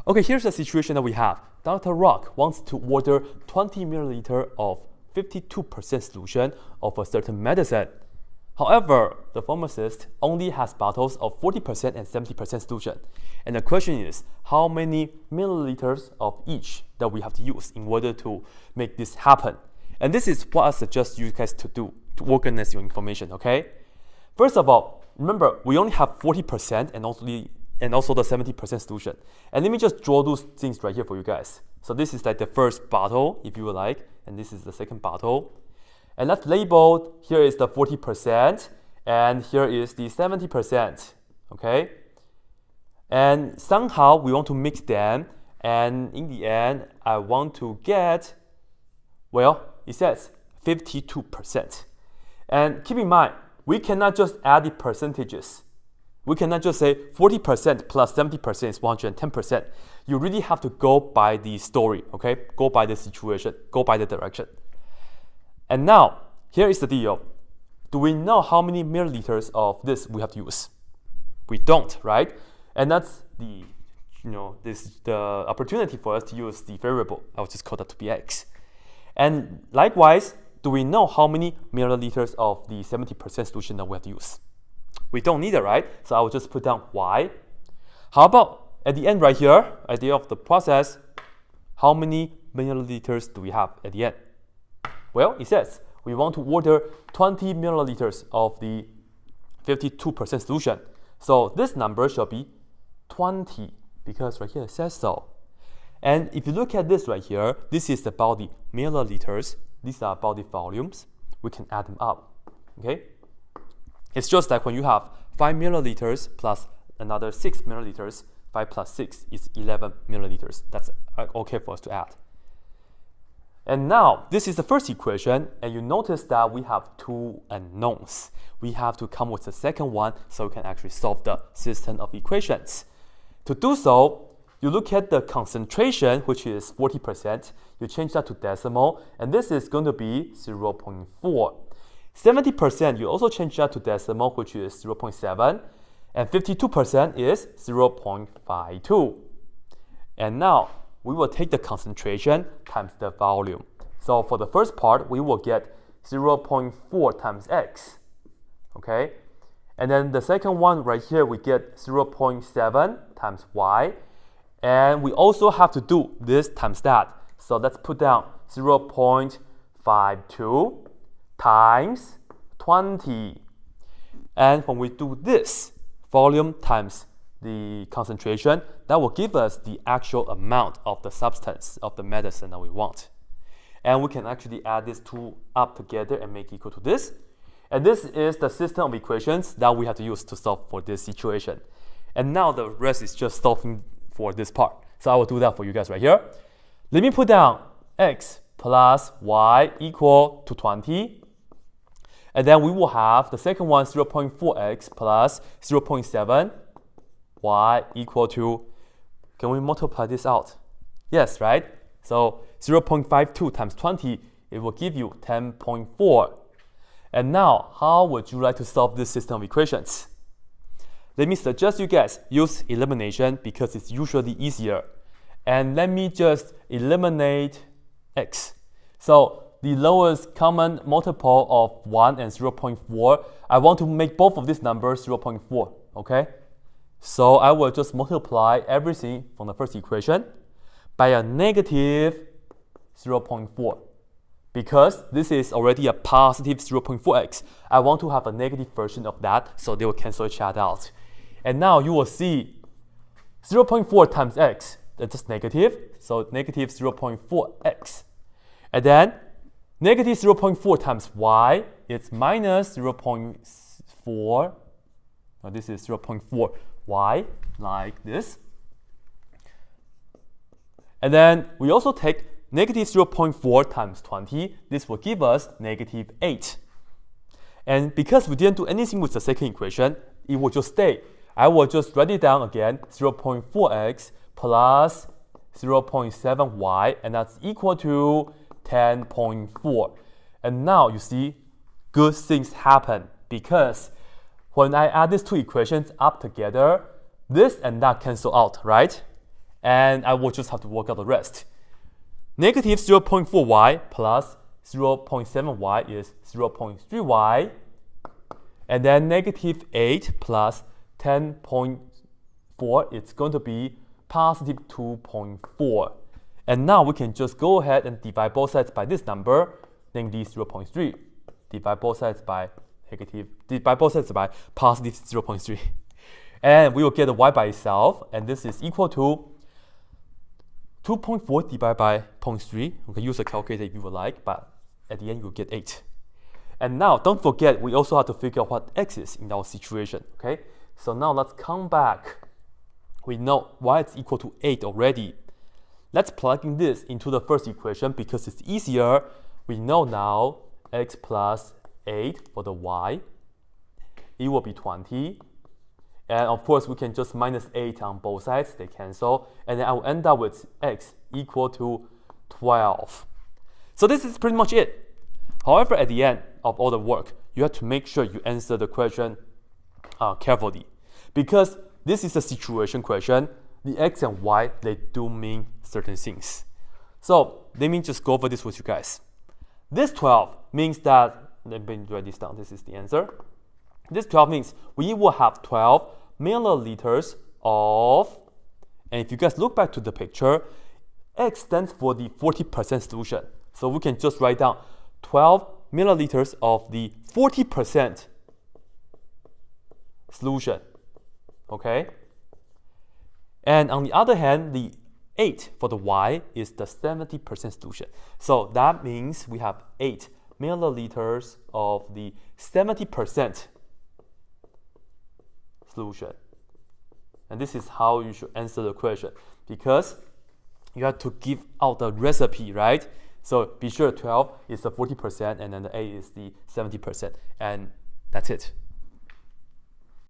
Okay, here's the situation that we have. Dr. Rock wants to order 20 milliliter of 52% solution of a certain medicine. However, the pharmacist only has bottles of 40% and 70% solution. And the question is, how many milliliters of each that we have to use in order to make this happen? And this is what I suggest you guys to do to organize your information, okay? First of all, remember, we only have 40% and also the 70% solution. And let me just draw those things right here for you guys. So this is like the first bottle, if you would like, and this is the second bottle. And let's label, here is the 40%, and here is the 70%, okay? And somehow we want to mix them, and in the end, I want to get, well, it says 52%. And keep in mind, we cannot just add the percentages. We cannot just say 40% plus 70% is 110%. You really have to go by the story, okay? Go by the situation, go by the direction. And now, here is the deal. Do we know how many milliliters of this we have to use? We don't, right? And that's the, the opportunity for us to use the variable. I'll just call that to be x. And likewise, do we know how many milliliters of the 70% solution that we have to use? We don't need it, right? So I will just put down y. How about at the end right here, at the end of the process, how many milliliters do we have at the end? Well, it says we want to order 20 milliliters of the 52% solution. So this number shall be 20 because right here it says so. And if you look at this right here, this is about the milliliters. These are about the volumes. We can add them up, okay? It's just like when you have 5 milliliters plus another 6 milliliters, 5 plus 6 is 11 milliliters. That's okay for us to add. And now, this is the first equation, and you notice that we have two unknowns. We have to come with the second one so we can actually solve the system of equations. To do so, you look at the concentration, which is 40%. You change that to decimal, and this is going to be 0.4. 70%, you also change that to decimal, which is 0.7. And 52% is 0.52. And now, we will take the concentration times the volume. So for the first part, we will get 0.4 times x, okay? And then the second one right here, we get 0.7 times y. And we also have to do this times that. So let's put down 0.52 times 20. And when we do this, volume times the concentration, that will give us the actual amount of the substance of the medicine that we want. And we can actually add these two up together and make equal to this. And this is the system of equations that we have to use to solve for this situation. And now the rest is just solving for this part. So I will do that for you guys right here. Let me put down x plus y equal to 20. And then we will have the second one, 0.4x plus 0.7 y equal to, can we multiply this out? Yes, right? So 0.52 times 20, it will give you 10.4. And now, how would you like to solve this system of equations? Let me suggest you guys use elimination because it's usually easier. And let me just eliminate x. So the lowest common multiple of 1 and 0.4, I want to make both of these numbers 0.4, okay? So I will just multiply everything from the first equation by a negative 0.4. Because this is already a positive 0.4x, I want to have a negative version of that, so they will cancel each other out. And now you will see 0.4 times x, that's negative, so negative 0.4x. And then negative 0.4 times y, it's minus 0.4. Now this is 0.4 y, like this. And then we also take negative 0.4 times 20. This will give us negative 8. And because we didn't do anything with the second equation, it will just stay. I will just write it down again, 0.4x plus 0.7y, and that's equal to 10.4. And now you see, good things happen because when I add these two equations up together, this and that cancel out, right? And I will just have to work out the rest. Negative 0.4y plus 0.7y is 0.3y. And then negative 8 plus 10.4, it's going to be positive 2.4. And now we can just go ahead and divide both sides by this number, namely 0.3. Divide both sides by positive 0.3. And we will get the y by itself, and this is equal to 2.4 divided by 0.3. You can use a calculator if you would like, but at the end you'll get 8. And now, don't forget, we also have to figure out what x is in our situation, okay? So now let's come back. We know y is equal to 8 already. Let's plug in this into the first equation because it's easier. We know now x plus 8 for the y. It will be 20. And of course, we can just minus 8 on both sides. They cancel. And then I will end up with x equal to 12. So this is pretty much it. However, at the end of all the work, you have to make sure you answer the question carefully. Because this is a situation question. The x and y, they do mean certain things. So let me just go over this with you guys. This 12 means that, let me write this down, this is the answer. This 12 means we will have 12 milliliters of, and if you guys look back to the picture, x stands for the 40% solution. So we can just write down 12 milliliters of the 40% solution, okay? And on the other hand, the 8 for the y is the 70% solution. So that means we have 8 milliliters of the 70% solution. And this is how you should answer the question, because you have to give out the recipe, right? So be sure 12 is the 40% and then the 8 is the 70%. And that's it.